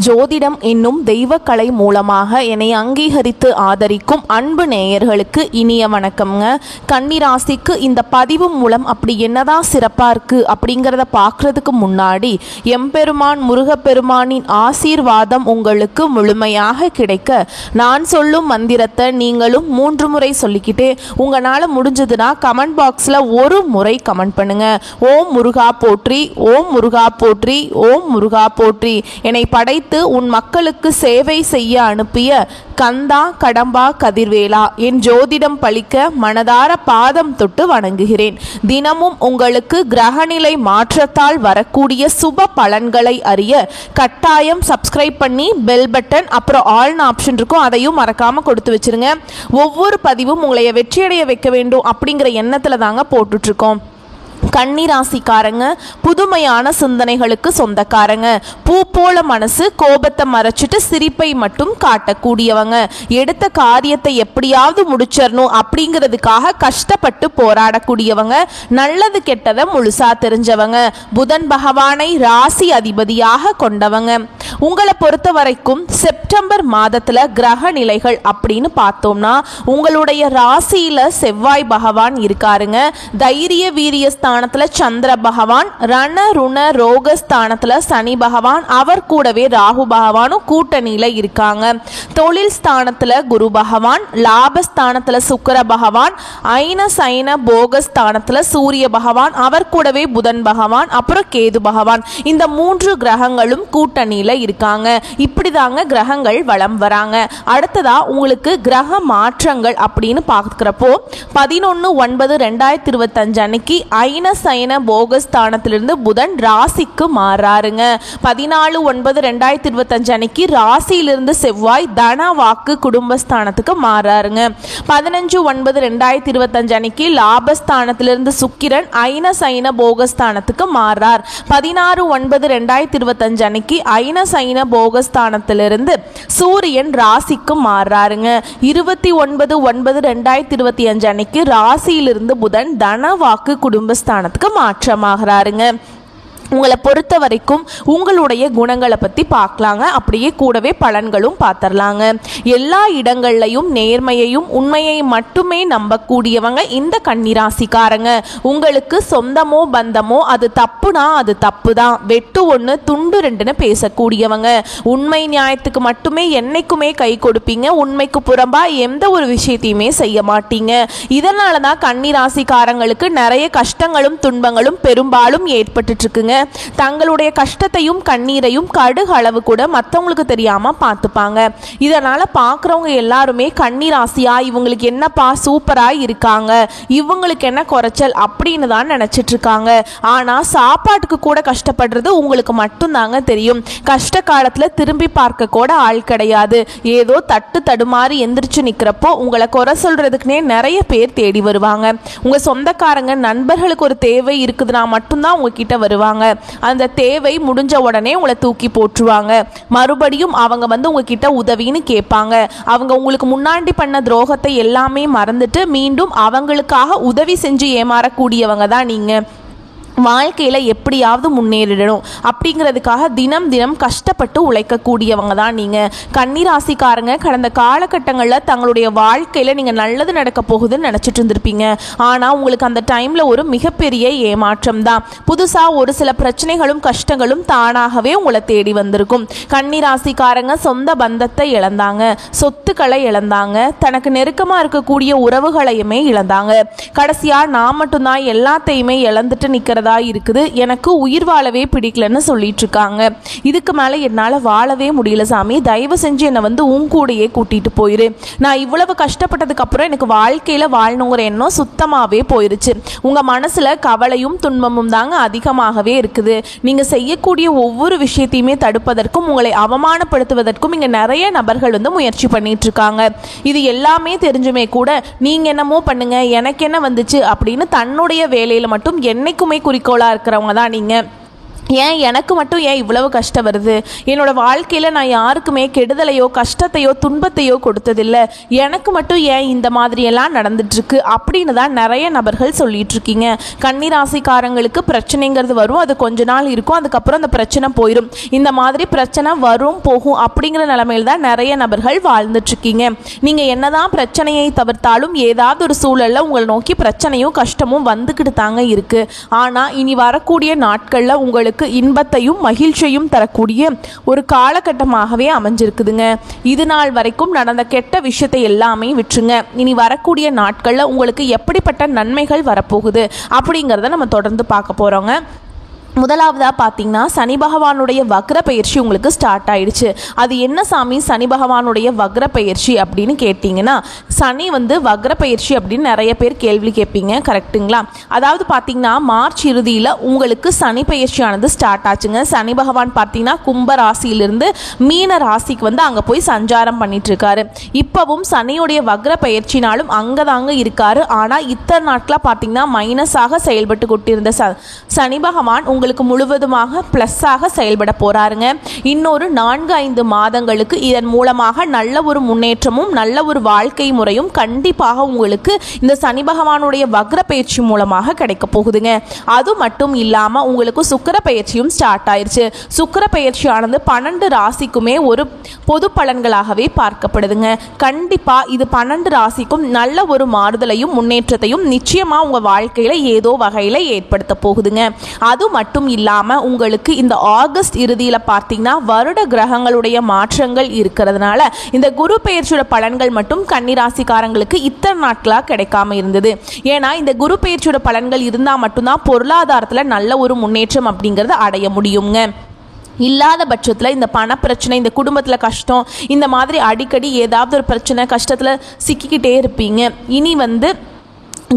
ஜோதிடம் என்னும் தெய்வக்கலை மூலமாக என்னை அங்கீகரித்து ஆதரிக்கும் அன்பு நேயர்களுக்கு இனிய வணக்கம்ங்க. கன்னிராசிக்கு இந்த பதிவு மூலம் அப்படி என்னதான் சிறப்பாக இருக்குது அப்படிங்கிறத பார்க்குறதுக்கு முன்னாடி எம்பெருமான் முருகப்பெருமானின் ஆசீர்வாதம் உங்களுக்கு முழுமையாக கிடைக்க நான் சொல்லும் மந்திரத்தை நீங்களும் 3 முறை சொல்லிக்கிட்டே உங்களால் முடிஞ்சதுன்னா கமெண்ட் பாக்ஸில் ஒரு முறை கமெண்ட் பண்ணுங்க. ஓம் முருகா போற்றி, ஓம் முருகா போற்றி, ஓம் முருகா போற்றி. என்னை படைத்து உன் மக்களுக்கு சேவை செய்ய அனுப்பிய கந்தா கடம்பா கதிர்வேலா, என் ஜோதிடம் பழிக்க மனதார பாதம் தொட்டு வணங்குகிறேன். தினமும் உங்களுக்கு கிரகநிலை மாற்றத்தால் வரக்கூடிய சுப பலன்களை அறிய கட்டாயம் சப்ஸ்கிரைப் பண்ணி பெல் பட்டன் அப்புறம் ஆல்னு ஆப்ஷன் இருக்கும், அதையும் மறக்காம கொடுத்து வச்சிருங்க. ஒவ்வொரு பதிவும் உங்களை வெற்றியடைய வைக்க வேண்டும் அப்படிங்கிற எண்ணத்துல தாங்க போட்டுட்டு இருக்கோம். கன்னிராசிக்காரங்க புதுமையான சிந்தனைகளுக்கு சொந்தக்காரங்க. பூ போல மனசு, கோபத்தை மறைச்சிட்டு சிரிப்பை மட்டும் காட்டக்கூடியவங்க. எடுத்த காரியத்தை எப்படியாவது முடிச்சிடணும் அப்படிங்கிறதுக்காக கஷ்டப்பட்டு போராடக்கூடியவங்க. நல்லது கெட்டதை முழுசா தெரிஞ்சவங்க. புதன் பகவானை ராசி அதிபதியாக கொண்டவங்க. உங்களை பொறுத்த வரைக்கும் செப்டம்பர் மாதத்துல கிரக நிலைகள் அப்படின்னு பார்த்தோம்னா உங்களுடைய ராசியில செவ்வாய் பகவான் இருக்காருங்க. தைரிய வீரிய ஸ்தானத்துல சந்திர பகவான், ரண ருண ரோக ஸ்தானத்துல சனி பகவான், அவர் கூடவே ராகு பகவானும் கூட்டணியில இருக்காங்க. தொழில் ஸ்தானத்துல குரு பகவான், லாபஸ்தானத்துல சுக்கிர பகவான், ஐன சைன போக ஸ்தானத்துல சூரிய பகவான், அவர் கூடவே புதன் பகவான், அப்புறம் கேது பகவான். இந்த 3 கிரகங்களும் கூட்டணியில இருக்காங்க. இப்படிதாங்க கிரகங்கள் வலம் வராங்க. அடுத்ததா உங்களுக்கு கிரக மாற்றங்கள் அப்படின்னு பார்க்கிறப்போ 11/9/2025 அன்னைக்கு ஐன சைன போகஸ்தானத்திலிருந்து புதன் ராசிக்கு மாறாருங்க. 14/9/2025 அன்னைக்கு ராசியிலிருந்து செவ்வாய் தன வாக்கு குடும்பஸ்தானத்துக்கு மாறாருங்க. 15/9/2025 அன்னைக்கு லாபஸ்தானத்திலிருந்து சுக்கிரன் ஐன சைன போகஸ்தானத்துக்கு மாறார். 16/9/2025 அன்னைக்கு ஐன சைன போகஸ்தானத்திலிருந்து சூரியன் ராசிக்கு மாறாருங்க. 29/9/2025 அன்னைக்கு ராசியிலிருந்து புதன் தன வாக்கு குடும்பஸ்தானத்துக்கு மாற்றமாகிறாருங்க. உங்களை பொறுத்த வரைக்கும் உங்களுடைய குணங்களை பற்றி பார்க்கலாங்க. அப்படியே கூடவே பலன்களும் பார்த்துடலாங்க. எல்லா இடங்கள்லையும் நேர்மையையும் உண்மையை மட்டுமே நம்பக்கூடியவங்க இந்த கன்னிராசிக்காரங்க. உங்களுக்கு சொந்தமோ பந்தமோ அது தப்புனா அது தப்பு தான், வெட்டு 1 துண்டு 2ன்னு பேசக்கூடியவங்க. உண்மை நியாயத்துக்கு மட்டுமே என்னைக்குமே கை கொடுப்பீங்க. உண்மைக்கு புறம்பா எந்த ஒரு விஷயத்தையுமே செய்ய மாட்டீங்க. இதனால தான் கன்னிராசிக்காரங்களுக்கு நிறைய கஷ்டங்களும் துன்பங்களும் பெரும்பாலும் ஏற்பட்டு இருக்குங்க. தங்களுடைய கஷ்டத்தையும் கண்ணீரையும் கடுகு அளவு கூட மற்றவங்களுக்கு தெரியாம பார்த்துப்பாங்க. இதனால பார்க்குறவங்க எல்லாருமே கன்னிராசியா இவங்களுக்கு என்னப்பா சூப்பரா இருக்காங்க, இவங்களுக்கு என்ன குறைச்சல் அப்படின்னு தான் நினைச்சிட்டு இருக்காங்க. ஆனா சாப்பாட்டுக்கு கூட கஷ்டப்படுறது உங்களுக்கு மட்டும்தாங்க தெரியும். கஷ்ட காலத்துல திரும்பி பார்க்க கூட ஆள் கிடையாது. ஏதோ தட்டு தடுமாறி எந்திரிச்சு நிக்கிறப்போ உங்களை குறை சொல்றதுக்குனே நிறைய பேர் தேடி வருவாங்க. உங்க சொந்தக்காரங்க நண்பர்களுக்கு ஒரு தேவை இருக்குதுன்னா மட்டும்தான் உங்ககிட்ட வருவாங்க. அந்த தேவை முடிஞ்ச உடனே உங்களை தூக்கி போட்டுருவாங்க. மறுபடியும் அவங்க வந்து உங்ககிட்ட உதவின்னு கேட்பாங்க. அவங்க உங்களுக்கு முன்னாடி பண்ண துரோகத்தை எல்லாமே மறந்துட்டு மீண்டும் அவங்களுக்காக உதவி செஞ்சு ஏமாறக்கூடியவங்க தான் நீங்க. வாழ்க்கையில் எப்படியாவது முன்னேறிடணும் அப்படிங்கிறதுக்காக தினம் தினம் கஷ்டப்பட்டு உழைக்கக்கூடியவங்க தான் நீங்கள். கன்னிராசிக்காரங்க கடந்த காலகட்டங்களில் தங்களுடைய வாழ்க்கையில் நீங்கள் நல்லது நடக்க போகுதுன்னு நினச்சிட்டு இருந்திருப்பீங்க. ஆனால் உங்களுக்கு அந்த டைமில் ஒரு மிகப்பெரிய ஏமாற்றம் தான். புதுசாக ஒரு சில பிரச்சனைகளும் கஷ்டங்களும் தானாகவே உங்களை தேடி வந்திருக்கும். கன்னிராசிக்காரங்க சொந்த பந்தத்தை இழந்தாங்க, சொத்துக்களை இழந்தாங்க, தனக்கு நெருக்கமாக இருக்கக்கூடிய உறவுகளையுமே இழந்தாங்க. கடைசியாக நான் மட்டும்தான் எல்லாத்தையுமே இழந்துட்டு நிற்கிறது இருக்குது, எனக்கு உயிர் வாழவே பிடிக்கலன்னு சொல்லிட்டு இருக்காங்க. இதுக்கு மேல என்னால வாழவே முடியல சாமி, தயவு செஞ்சு என்னை வந்து உன் கூடையே கூட்டிட்டு போயிரு. நான் இவ்வளவு கஷ்டப்பட்டதுக்கு அப்புறம் எனக்கு வாழ்க்கையில வாழணுங்கிற எண்ணம் சுத்தமாவே போயிருச்சு. உங்க மனசுல கவலையும் துன்பமும் தாங்க அதிகமாகவே இருக்குது. நீங்க செய்யக்கூடிய ஒவ்வொரு விஷயத்தையுமே தடுப்பதற்கும் உங்களை அவமானப்படுத்துவதற்கும் இங்க நிறைய நபர்கள் வந்து முயற்சி பண்ணிட்டு இருக்காங்க. இது எல்லாமே தெரிஞ்சுமே கூட நீங்க என்னமோ பண்ணுங்க எனக்கு என்ன வந்துச்சு அப்படின்னு தன்னுடைய வேலையில மட்டும் என்னைக்குமே குறிக்கோளா இருக்கிறவங்க தான் நீங்க. ஏன் எனக்கு மட்டும் ஏன் இவ்வளவு கஷ்டம் வருது, என்னோடய வாழ்க்கையில் நான் யாருக்குமே கெடுதலையோ கஷ்டத்தையோ துன்பத்தையோ கொடுத்ததில்லை, எனக்கு மட்டும் ஏன் இந்த மாதிரியெல்லாம் நடந்துட்டுருக்கு அப்படின்னு தான் நிறைய நபர்கள் சொல்லிட்டு இருக்கீங்க. கன்னிராசிக்காரங்களுக்கு பிரச்சனைங்கிறது வரும், அது கொஞ்ச நாள் இருக்கும், அதுக்கப்புறம் அந்த பிரச்சனை போயிடும். இந்த மாதிரி பிரச்சனை வரும் போகும் அப்படிங்கிற நிலைமையில் தான் நிறைய நபர்கள் வாழ்ந்துட்டுருக்கீங்க. நீங்கள் என்னதான் பிரச்சனையை தவிர்த்தாலும் ஏதாவது ஒரு சூழலில் உங்களை நோக்கி பிரச்சனையும் கஷ்டமும் வந்துக்கிட்டு தாங்க இருக்குது. ஆனால் இனி வரக்கூடிய நாட்களில் உங்களுக்கு இன்பத்தையும் மகிழ்ச்சியையும் தரக்கூடிய ஒரு காலகட்டமாகவே அமைஞ்சிருக்குதுங்க. இது நாள் வரைக்கும் நடந்த கெட்ட விஷயத்தை எல்லாமே விட்டுருங்க. இனி வரக்கூடிய நாட்களில் உங்களுக்கு எப்படிப்பட்ட நன்மைகள் வரப்போகுது அப்படிங்கிறத நம்ம தொடர்ந்து பார்க்க போகிறோங்க. முதலாவதாக பார்த்தீங்கன்னா சனி பகவானுடைய வக்ர பயிற்சி உங்களுக்கு ஸ்டார்ட் ஆயிடுச்சு. அது என்ன சாமி சனி பகவானுடைய வக்ர பயிற்சி அப்படின்னு கேட்டிங்கன்னா, சனி வக்ர பயிற்சி அப்படின்னு நிறைய பேர் கேள்வி கேட்பீங்க, கரெக்டுங்களா? அதாவது பார்த்தீங்கன்னா மார்ச் இறுதியில் உங்களுக்கு சனி பயிற்சியானது ஸ்டார்ட் ஆச்சுங்க. சனி பகவான் பார்த்தீங்கன்னா கும்ப ராசியிலிருந்து மீன ராசிக்கு அங்கே போய் சஞ்சாரம் பண்ணிட்டு இருக்காரு. இப்போவும் சனியுடைய வக்ர பயிற்சினாலும் அங்கே தாங்க இருக்காரு. ஆனால் இத்தனை நாட்களாக பார்த்தீங்கன்னா மைனஸாக செயல்பட்டு கொண்டிருந்த சனி பகவான் உங்களுக்கு முழுவதுமாக பிளஸ்ஸாக செயல்பட போறாருங்க. இன்னொரு 4-5 மாதங்களுக்கு இதன் மூலமாக நல்ல ஒரு முன்னேற்றமும் நல்ல ஒரு வாழ்க்கை முறையும் கண்டிப்பாக உங்களுக்கு இந்த சனி பகவானுடைய வக்ர பயிற்சி மூலமாக கிடைக்க போகுதுங்க. அது மட்டும் இல்லாம உங்களுக்கு சுக்கிர பயிற்சியும் ஸ்டார்ட் ஆயிருச்சு. சுக்கிர பயிற்சியானது 12 ராசிக்குமே ஒரு பொது பலன்களாகவே பார்க்கப்படுதுங்க. கண்டிப்பா இது 12 ராசிக்கும் நல்ல ஒரு மாறுதலையும் முன்னேற்றத்தையும் நிச்சயமா உங்க வாழ்க்கையில ஏதோ வகையில ஏற்படுத்த போகுதுங்க. அது மட்டும் இல்லாம உங்களுக்கு இந்த ஆகஸ்ட் இறுதியில் பார்த்தீங்கன்னா வருட கிரகங்களுடைய மாற்றங்கள் இருக்கிறதுனால இந்த குரு பெயர்ச்சியோட பலன்கள் மட்டும் கன்னிராசிக்காரங்களுக்கு இத்தனை நாட்களாக கிடைக்காம இருந்தது. ஏன்னா இந்த குரு பெயர்ச்சியோட பலன்கள் இருந்தால் மட்டும்தான் பொருளாதாரத்தில் நல்ல ஒரு முன்னேற்றம் அப்படிங்கிறது அடைய முடியுங்க. இல்லாத பட்சத்தில் இந்த பண பிரச்சனை, இந்த குடும்பத்தில் கஷ்டம், இந்த மாதிரி அடிக்கடி ஏதாவது ஒரு பிரச்சனை கஷ்டத்தில் சிக்கிக்கிட்டே இருப்பீங்க. இனி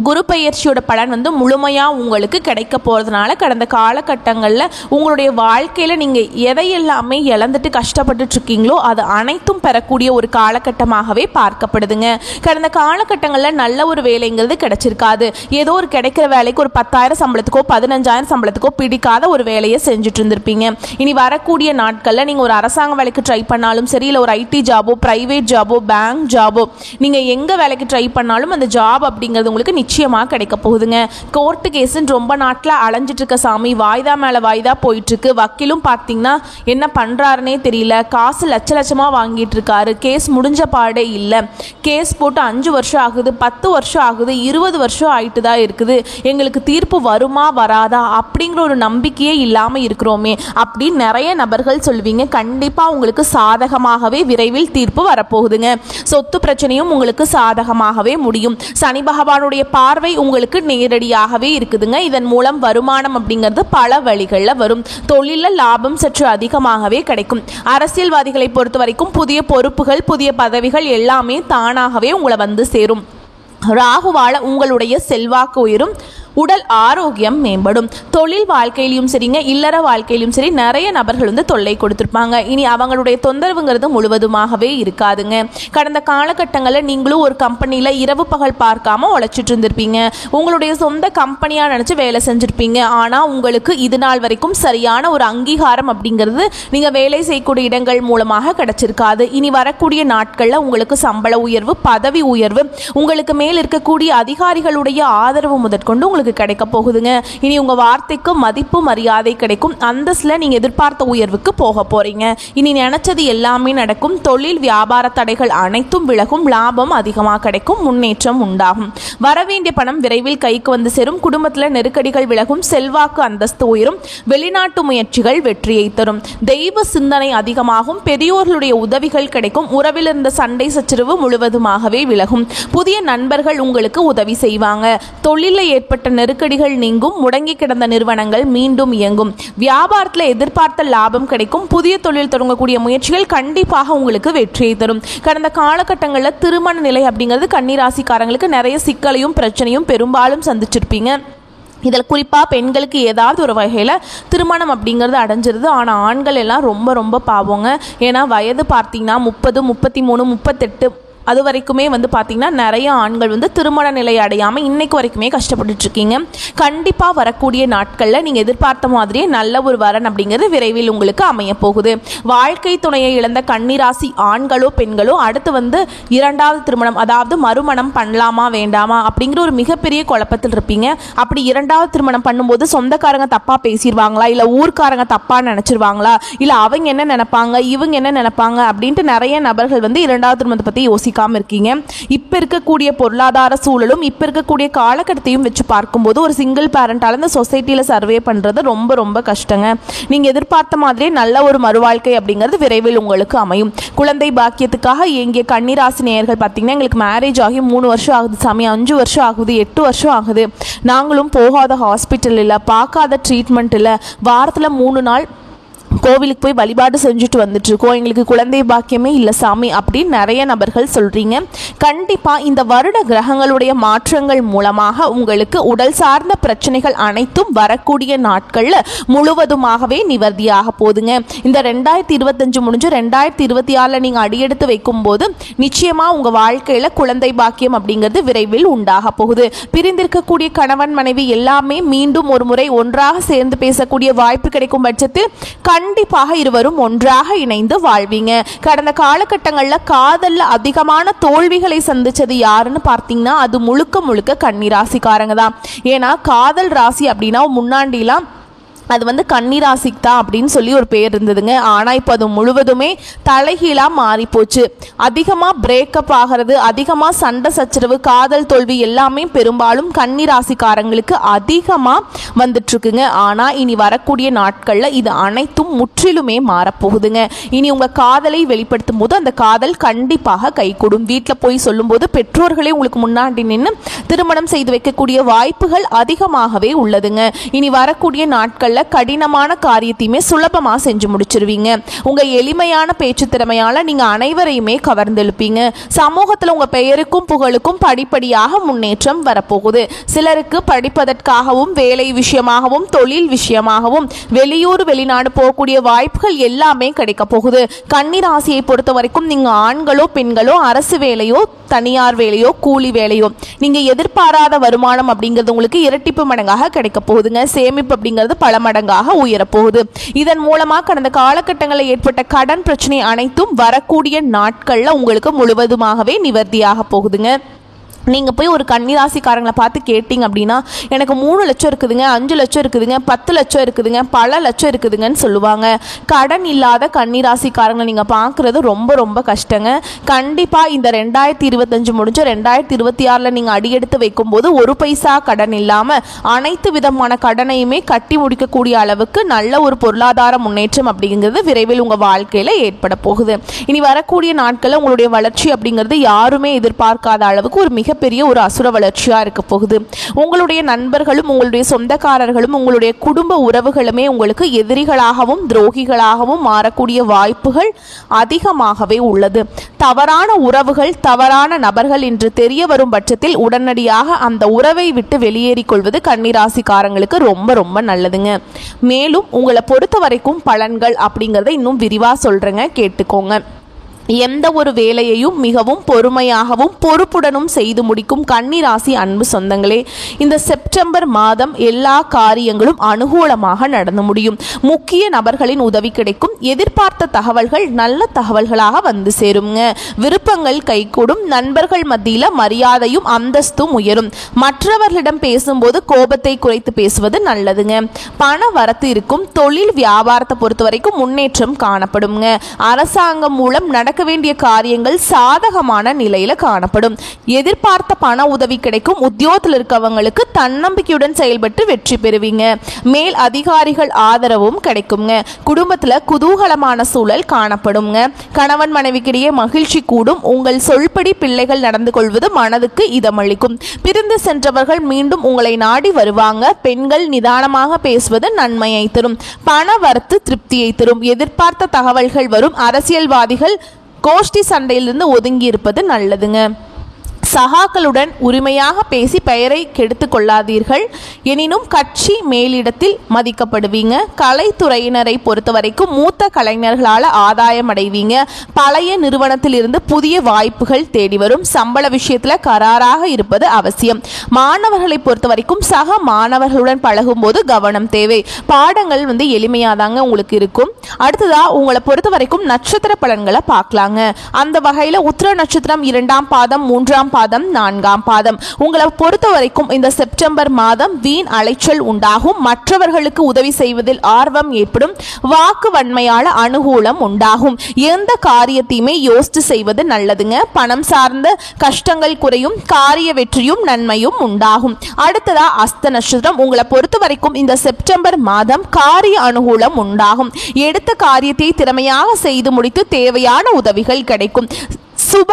குரு பெயர்ச்சியோட பலன் முழுமையாக உங்களுக்கு கிடைக்க போகிறதுனால கடந்த காலகட்டங்களில் உங்களுடைய வாழ்க்கையில் நீங்கள் எதையெல்லாமே இழந்துட்டு கஷ்டப்பட்டுட்ருக்கீங்களோ அது அனைத்தும் பெறக்கூடிய ஒரு காலகட்டமாகவே பார்க்கப்படுதுங்க. கடந்த காலகட்டங்களில் நல்ல ஒரு வேலைங்கிறது கிடைச்சிருக்காது. ஏதோ ஒரு கிடைக்கிற வேலைக்கு ஒரு 10,000 சம்பளத்துக்கோ 15,000 சம்பளத்துக்கோ பிடிக்காத ஒரு வேலையை செஞ்சுட்டு இருந்திருப்பீங்க. இனி வரக்கூடிய நாட்களில் நீங்கள் ஒரு அரசாங்க வேலைக்கு ட்ரை பண்ணாலும் சரி, இல்லை ஒரு ஐடி ஜாபோ, ப்ரைவேட் ஜாபோ, பேங்க் ஜாபோ, நீங்கள் எங்கே வேலைக்கு ட்ரை பண்ணாலும் அந்த ஜாப் அப்படிங்கிறது உங்களுக்கு நிச்சயமாக கிடைக்க போகுதுங்க. கோர்ட்டு கேஸுன்னு ரொம்ப நாட்டில் அலைஞ்சிட்டு இருக்க சாமி, வாய்தா மேலே வாய்தா போயிட்டு இருக்கு. வக்கீலும் பார்த்தீங்கன்னா என்ன பண்ணுறாருன்னே தெரியல, காசு லட்சமாக வாங்கிட்டு இருக்காரு, கேஸ் முடிஞ்ச பாடே இல்லை, கேஸ் போட்டு 5 வருஷம் ஆகுது, 10 வருஷம் ஆகுது, 20 வருஷம் ஆயிட்டு தான் இருக்குது, எங்களுக்கு தீர்ப்பு வருமா வராதா அப்படிங்கிற ஒரு நம்பிக்கையே இல்லாமல் இருக்கிறோமே அப்படின்னு நிறைய நபர்கள் சொல்வீங்க. கண்டிப்பாக உங்களுக்கு சாதகமாகவே விரைவில் தீர்ப்பு வரப்போகுதுங்க. சொத்து பிரச்சனையும் உங்களுக்கு சாதகமாகவே முடியும். சனி பகவானுடைய பார்வை உங்களுக்கு நேரடியாகவே இருக்குதுங்க. இதன் மூலம் வருமானம் அப்படிங்கிறது பல வழிகளில் வரும். தொழிலில் லாபம் சற்று அதிகமாகவே கிடைக்கும். அரசியல்வாதிகளை பொறுத்த வரைக்கும் புதிய பொறுப்புகள், புதிய பதவிகள் எல்லாமே தானாகவே உங்களை சேரும். ராகுவால உங்களுடைய செல்வாக்கு உயரும், உடல் ஆரோக்கியம் மேம்படும். தொழில் வாழ்க்கையிலும் சரிங்க, இல்லற வாழ்க்கையிலும் சரி நிறைய நபர்கள் தொல்லை கொடுத்துருப்பாங்க. இனி அவங்களுடைய தொந்தரவுங்கிறது முழுவதுமாகவே இருக்காதுங்க. கடந்த காலகட்டங்களில் நீங்களும் ஒரு கம்பெனியில் இரவு பகல் பார்க்காம உழைச்சிட்டு இருந்திருப்பீங்க. உங்களுடைய சொந்த கம்பெனியாக நினச்சி வேலை செஞ்சுருப்பீங்க. ஆனால் உங்களுக்கு இது நாள் வரைக்கும் சரியான ஒரு அங்கீகாரம் அப்படிங்கிறது நீங்கள் வேலை செய்யக்கூடிய இடங்கள் மூலமாக கிடைச்சிருக்காது. இனி வரக்கூடிய நாட்களில் உங்களுக்கு சம்பள உயர்வு, பதவி உயர்வு, உங்களுக்கு மேல் இருக்கக்கூடிய அதிகாரிகளுடைய ஆதரவு முதற்கொண்டு உங்களுக்கு கிடைக்க போகுதுங்க. இனி உங்க வார்த்தைக்கு மதிப்பு மரியாதை கிடைக்கும். அந்தஸ்ல நீங்க எதிர்பார்த்த உயர்வுக்கு போக போறீங்க. இனி நினைச்சது எல்லாமே நடக்கும். தொழில் வியாபார தடைகள் அனைத்தும் விலகும். லாபம் அதிகமாக கிடைக்கும். முன்னேற்றம் உண்டாகும். வரவேண்டிய பணம் விரைவில் கைக்கு சேரும். குடும்பத்தில் நெருக்கடிகள் விலகும். செல்வாக்கு அந்தஸ்து உயரும். வெளிநாட்டு முயற்சிகள் வெற்றியை தரும். தெய்வ சிந்தனை அதிகமாகும். பெரியோர்களுடைய உதவிகள் கிடைக்கும். உறவில் இருந்த சண்டை சச்சரவு முழுவதுமாகவே விலகும். புதிய நண்பர்கள் உங்களுக்கு உதவி செய்வாங்க. தொழிலில் ஏற்பட்ட நெருக்கடிகள் நீங்கும். முடங்கி கிடந்த நிறுவனங்கள் மீண்டும் இயங்கும். வியாபாரத்தில் எதிர்பார்த்த லாபம் கிடைக்கும். புதிய தொழில் தொடங்கக்கூடிய முயற்சிகள் கண்டிப்பாக உங்களுக்கு வெற்றியை தரும். கடந்த காலகட்டங்களில் திருமண நிலை அப்படிங்கிறது கன்னிராசிக்காரங்களுக்கு நிறைய சிக்கலையும் பிரச்சனையும் பெரும்பாலும் சந்திச்சிருப்பீங்க. இதில் குறிப்பாக பெண்களுக்கு ஏதாவது ஒரு வகையில் திருமணம் அப்படிங்கிறது அடைஞ்சிருது. ஆனால் ஆண்கள் எல்லாம் ரொம்ப ரொம்ப பாவங்க. ஏன்னா வயது பார்த்தீங்கன்னா 30, 33, 38 அது வரைக்குமே வந்து பார்த்திங்கன்னா நிறைய ஆண்கள் வந்து திருமண நிலை அடையாமல் இன்னைக்கு வரைக்குமே கஷ்டப்பட்டுட்ருக்கீங்க. கண்டிப்பாக வரக்கூடிய நாட்களில் நீங்கள் எதிர்பார்த்த மாதிரியே நல்ல ஒரு வரன் அப்படிங்கிறது விரைவில் உங்களுக்கு அமைய போகுது. வாழ்க்கை துணையை இழந்த கன்னிராசி ஆண்களோ பெண்களோ அடுத்து வந்து இரண்டாவது திருமணம், அதாவது மறுமணம் பண்ணலாமா வேண்டாமா அப்படிங்கிற ஒரு மிகப்பெரிய குழப்பத்தில் இருப்பீங்க. அப்படி இரண்டாவது திருமணம் பண்ணும்போது சொந்தக்காரங்க தப்பாக பேசிடுவாங்களா, இல்லை ஊர்க்காரங்க தப்பாக நினச்சிருவாங்களா, இல்லை அவங்க என்ன நினைப்பாங்க இவங்க என்ன நினைப்பாங்க அப்படின்ட்டு நிறைய நபர்கள் வந்து இரண்டாவது திருமணத்தை பற்றி யோசிக்காமல் இருக்கீங்க. இப்போ இருக்கக்கூடிய பொருளாதார சூழலும் இப்போ இருக்கக்கூடிய காலகட்டத்தையும் வச்சு பார்க்கும்போது ஒரு சிங்கிள் பேரண்டால் இந்த சொசைட்டியில் சர்வே பண்ணுறது ரொம்ப ரொம்ப கஷ்டங்க. நீங்கள் எதிர்பார்த்த மாதிரியே நல்ல ஒரு மறுவாழ்க்கை அப்படிங்கிறது விரைவில் உங்களுக்கு அமையும். குழந்தை பாக்கியத்துக்காக எங்கே கன்னிராசி நேயர்கள் பார்த்தீங்கன்னா எங்களுக்கு மேரேஜ் ஆகி 3 வருஷம் ஆகுது சாமி, 5 வருஷம் ஆகுது, 8 வருஷம் ஆகுது, நாங்களும் போகாத ஹாஸ்பிட்டல் இல்லை, பார்க்காத ட்ரீட்மெண்ட் இல்லை, வாரத்தில் 3 நாள் கோவிலுக்கு போய் வழிபாடு செஞ்சுட்டு வந்துட்டுருக்கோம், எங்களுக்கு குழந்தை பாக்கியமே இல்லை சாமி அப்படின்னு நிறைய நபர்கள் சொல்கிறீங்க. கண்டிப்பாக இந்த வருட கிரகங்களுடைய மாற்றங்கள் மூலமாக உங்களுக்கு உடல் சார்ந்த பிரச்சனைகள் அனைத்தும் வரக்கூடிய நாட்களில் முழுவதுமாகவே நிவர்த்தியாக போதுங்க. இந்த 2025 முடிஞ்சு 2026 நீங்கள் அடியெடுத்து வைக்கும்போது நிச்சயமாக உங்கள் வாழ்க்கையில் குழந்தை பாக்கியம் அப்படிங்கிறது விரைவில் உண்டாக போகுது. பிரிந்திருக்கக்கூடிய கணவன் மனைவி எல்லாமே மீண்டும் ஒரு முறை ஒன்றாக சேர்ந்து பேசக்கூடிய வாய்ப்பு கிடைக்கும் பட்சத்தில் கண்டிப்பாக இருவரும் ஒன்றாக இணைந்து வாழ்வீங்க. கடந்த காலகட்டங்களில் காதல்ல அதிகமான தோல்விகளை சந்திச்சது யாருன்னு பார்த்தீங்கன்னா அது முழுக்க முழுக்க கன்னிராசிக்காரங்க தான். ஏன்னா காதல் ராசி அப்படின்னா முன்னாடிலாம் அது வந்து கன்னிராசிக்கு தான் அப்படின்னு சொல்லி ஒரு பேர் இருந்ததுங்க. ஆனால் இப்போ அது முழுவதுமே தலைகீழாக மாறிப்போச்சு. அதிகமாக பிரேக்கப் ஆகிறது, அதிகமாக சண்டை சச்சரவு, காதல் தோல்வி எல்லாமே பெரும்பாலும் கன்னிராசிக்காரங்களுக்கு அதிகமாக வந்துட்டுருக்குங்க. ஆனால் இனி வரக்கூடிய நாட்களில் இது அனைத்தும் முற்றிலுமே மாறப்போகுதுங்க. இனி உங்கள் காதலை வெளிப்படுத்தும் போது அந்த காதல் கண்டிப்பாக கைகூடும். வீட்டில் போய் சொல்லும்போது பெற்றோர்களே உங்களுக்கு முன்னாடி நின்று திருமணம் செய்து வைக்கக்கூடிய வாய்ப்புகள் அதிகமாகவே உள்ளதுங்க. இனி வரக்கூடிய நாட்களில் கடினமான காரியத்தையுமே சுலபமா செஞ்சு முடிச்சிருவீங்க. உங்க எளிமையான பேச்சு திறமையால நீங்க அனைவரையுமே கவர்ந்தெழுப்பீங்க. சமூகத்துல உங்க பெயருக்கும் புகழுக்கும் படிப்படியாக முன்னேற்றம் வரப்போகுது. சிலருக்கு படிப்பதற்காகவும் வேலை விஷயமாகவும் தொழில் விஷயமாகவும் வெளியூர் வெளிநாடு போகக்கூடிய வாய்ப்புகள் எல்லாமே கிடைக்க போகுது. கன்னிராசியை பொறுத்த வரைக்கும் நீங்க ஆண்களோ பெண்களோ அரசு வேலையோ தனியார் வேலையோ கூலி வேலையோ நீங்க எதிர்பாராத வருமானம் அப்படிங்கிறது உங்களுக்கு இரட்டிப்பு மடங்காக கிடைக்க போகுதுங்க. சேமிப்பு அப்படிங்கிறது பல மடங்காக உயரப்போகுது. இதன் மூலமாக கடந்த காலகட்டங்களில் ஏற்பட்ட கடன் பிரச்சனை அனைத்தும் வரக்கூடிய நாட்களில் உங்களுக்கு முழுவதுமாகவே நிவர்த்தியாக போகுதுங்க. நீங்கள் போய் ஒரு கன்னிராசிக்காரங்களை பார்த்து கேட்டிங்க அப்படின்னா எனக்கு 3 லட்சம் இருக்குதுங்க, 5 லட்சம் இருக்குதுங்க, 10 லட்சம் இருக்குதுங்க, பல லட்சம் இருக்குதுங்கன்னு சொல்லுவாங்க. கடன் இல்லாத கன்னிராசிக்காரங்களை நீங்கள் பார்க்குறது ரொம்ப ரொம்ப கஷ்டங்க. கண்டிப்பாக இந்த 2025 முடிஞ்ச 2026 நீங்கள் அடியெடுத்து வைக்கும்போது 1 பைசா கடன் இல்லாமல் அனைத்து விதமான கடனையுமே கட்டி முடிக்கக்கூடிய அளவுக்கு நல்ல ஒரு பொருளாதார முன்னேற்றம் அப்படிங்கிறது விரைவில் உங்கள் வாழ்க்கையில் ஏற்பட போகுது. இனி வரக்கூடிய நாட்களில் உங்களுடைய வளர்ச்சி அப்படிங்கிறது யாருமே எதிர்பார்க்காத அளவுக்கு ஒரு மிகப்பெரிய ஒரு அசுர வளர்ச்சியாக இருக்க போகுது. உங்களுடைய நண்பர்களும் உங்களுடைய சொந்தக்காரர்களும் உங்களுடைய குடும்ப உறவுகளுமே உங்களுக்கு எதிரிகளாகவும் துரோகிகளாகவும் மாறக்கூடிய வாய்ப்புகள் அதிகமாகவே உள்ளது. தவறான உறவுகள் தவறான நபர்கள் என்று தெரிய வரும் பட்சத்தில் உடனடியாக அந்த உறவை விட்டு வெளியேறிக் கொள்வது கன்னிராசிக்காரங்களுக்கு ரொம்ப ரொம்ப நல்லதுங்க. மேலும் உங்களை பொறுத்த வரைக்கும் பலன்கள் அப்படிங்கிறத இன்னும் விரிவாக சொல்றேங்க, கேட்டுக்கோங்க. எந்த ஒரு வேலையையும் மிகவும் பொறுமையாகவும் பொறுப்புடனும் செய்து முடிக்கும் கன்னிராசி அன்பு சொந்தங்களே, இந்த செப்டம்பர் மாதம் எல்லா காரியங்களும் அனுகூலமாக நடந்து முடியும். முக்கிய நபர்களின் உதவி கிடைக்கும். எதிர்பார்த்த தகவல்கள் நல்ல தகவல்களாக வந்து சேருங்க. விருப்பங்கள் கைகூடும். நண்பர்கள் மத்தியில் மரியாதையும் அந்தஸ்தும் உயரும். மற்றவர்களிடம் பேசும்போது கோபத்தை குறைத்து பேசுவது நல்லதுங்க. பண வரத்து இருக்கும். தொழில் வியாபாரத்தை பொறுத்த வரைக்கும் முன்னேற்றம் காணப்படுங்க. அரசாங்கம் மூலம் நடக்க வேண்டிய காரியங்கள் சாதகமான நிலையில காணப்படும். எதிர்பார்த்த பண உதவி கிடைக்கும். உத்தியோகத்தில் இருக்கவங்களுக்கு தன்னம்பிக்கையுடன் செயல்பட்டு வெற்றி பெறுவீங்க. மேல் அதிகாரிகள் ஆதரவும் கிடைக்குங்க. குடும்பத்துல குதூகலமான சூழல் காணப்படுங்க. கணவன் மனைவிக்கிடையே மகிழ்ச்சி கூடும். உங்கள் சொல்படி பிள்ளைகள் நடந்து கொள்வது மனதுக்கு இதமளிக்கும். பிரிந்து சென்றவர்கள் மீண்டும் உங்களை நாடி வருவாங்க. பெண்கள் நிதானமாக பேசுவது நன்மையை தரும். பண வரத்து திருப்தியை தரும். எதிர்பார்த்த தகவல்கள் வரும். அரசியல்வாதிகள் கோஷ்டி சண்டையிலிருந்து ஒதுங்கி இருப்பது நல்லதுங்க. சகாக்களுடன் உரிமையாக பேசி பெயரை கெடுத்து கொள்ளாதீர்கள். எனினும் கட்சி மேலிடத்தில் மதிக்கப்படுவீங்க. கலைத்துறையினரை பொறுத்தவரைக்கும் மூத்த கலைஞர்களால் ஆதாயம் அடைவீங்க. பழைய நிறுவனத்தில் இருந்து புதிய வாய்ப்புகள் தேடி வரும். சம்பள விஷயத்துல கராராக இருப்பது அவசியம். மாணவர்களை பொறுத்தவரைக்கும் சக மாணவர்களுடன் பழகும் போது கவனம் தேவை. பாடங்கள் எளிமையாதாங்க உங்களுக்கு இருக்கும். அடுத்ததா உங்களை பொறுத்த வரைக்கும் நட்சத்திர பலன்களை பார்க்கலாங்க. அந்த வகையில உத்திர நட்சத்திரம் 2ஆம் பாதம், 3ஆம் பாதம், 4ஆம் பாதம். உங்களை பொறுத்த வரைக்கும் இந்த செப்டம்பர் மாதம் வீண் அலைச்சல் உண்டாகும். மற்றவர்களுக்கு உதவி செய்வதில் ஆர்வம் ஏற்படும். வாக்கு வன்மையால அனுகூலம் உண்டாகும். எந்த காரியத்தையுமே யோசித்து செய்வது நல்லதுங்க. பணம் சார்ந்த கஷ்டங்கள் குறையும். காரிய வெற்றியும் நன்மையும் உண்டாகும். அடுத்ததா அஸ்த நட்சத்திரம். உங்களை பொறுத்த வரைக்கும் இந்த செப்டம்பர் மாதம் காரிய அனுகூலம் உண்டாகும். எடுத்த காரியத்தை திறமையாக செய்து முடித்து தேவையான உதவிகள் கிடைக்கும். சுப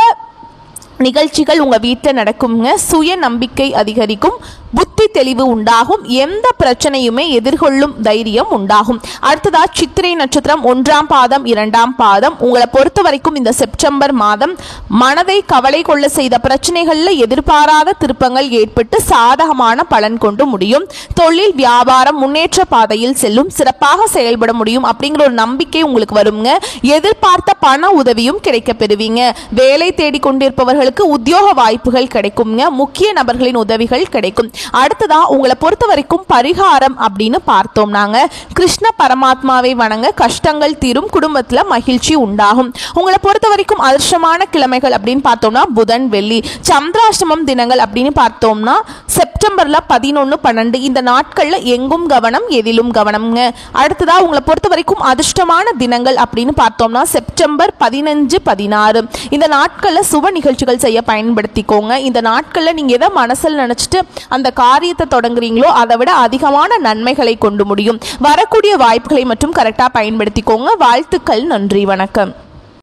நிகழ்ச்சிகள் உங்க வீட்டில் நடக்குங்க. சுய நம்பிக்கை அதிகரிக்கும். புத்தி தெளிவு உண்டாகும். எந்த பிரச்சனையுமே எதிர்கொள்ளும் தைரியம் உண்டாகும். அடுத்ததா சித்திரை நட்சத்திரம் 1ஆம் பாதம், 2ஆம் பாதம். உங்களை பொறுத்த வரைக்கும் இந்த செப்டம்பர் மாதம் மனதை கவலை கொள்ள செய்த பிரச்சனைகள்ல எதிர்பாராத திருப்பங்கள் ஏற்பட்டு சாதகமான பலன் கொண்டு முடியும். தொழில் வியாபாரம் முன்னேற்ற பாதையில் செல்லும். சிறப்பாக செயல்பட முடியும் அப்படிங்கிற ஒரு நம்பிக்கை உங்களுக்கு வருங்க. எதிர்பார்த்த பண உதவியும் கிடைக்க பெறுவீங்க. வேலை தேடிக் கொண்டிருப்பவர்களுக்கு உத்தியோக வாய்ப்புகள் கிடைக்குங்க. முக்கிய நபர்களின் உதவிகள் கிடைக்கும். அடுத்ததா உங்களை பொறுத்த வரைக்கும் பரிகாரம் அப்படின்னு பார்த்தோம்னாங்க, கிருஷ்ண பரமாத்மாவை வணங்க கஷ்டங்கள் தீரும். குடும்பத்துல மகிழ்ச்சி உண்டாகும். உங்களை பொறுத்த வரைக்கும் அதிர்ஷ்டமான கிழமைகள் அப்படின்னு பார்த்தோம்னா புதன், வெள்ளி. சந்திராஷ்டமம் தினங்கள் அப்படின்னு பார்த்தோம்னா செப்டம்பர்ல 11, 12. இந்த நாட்கள்ல எங்கும் கவனம், எதிலும் கவனம்ங்க. அடுத்ததா உங்களை பொறுத்த வரைக்கும் அதிர்ஷ்டமான தினங்கள் அப்படின்னு பார்த்தோம்னா செப்டம்பர் 15, 16. இந்த நாட்கள்ல சுப நிகழ்ச்சிகள் செய்ய பயன்படுத்திக்கோங்க. இந்த நாட்கள்ல நீங்க எதை மனசில் நினைச்சிட்டு அந்த காரியத்தை தொடங்குறீங்களோ அதை விட அதிகமான நன்மைகளை கொண்டு முடியும். வரக்கூடிய வாய்ப்புகளை மட்டும் கரெக்டாக பயன்படுத்திக்கோங்க. வாழ்த்துக்கள். நன்றி. வணக்கம்.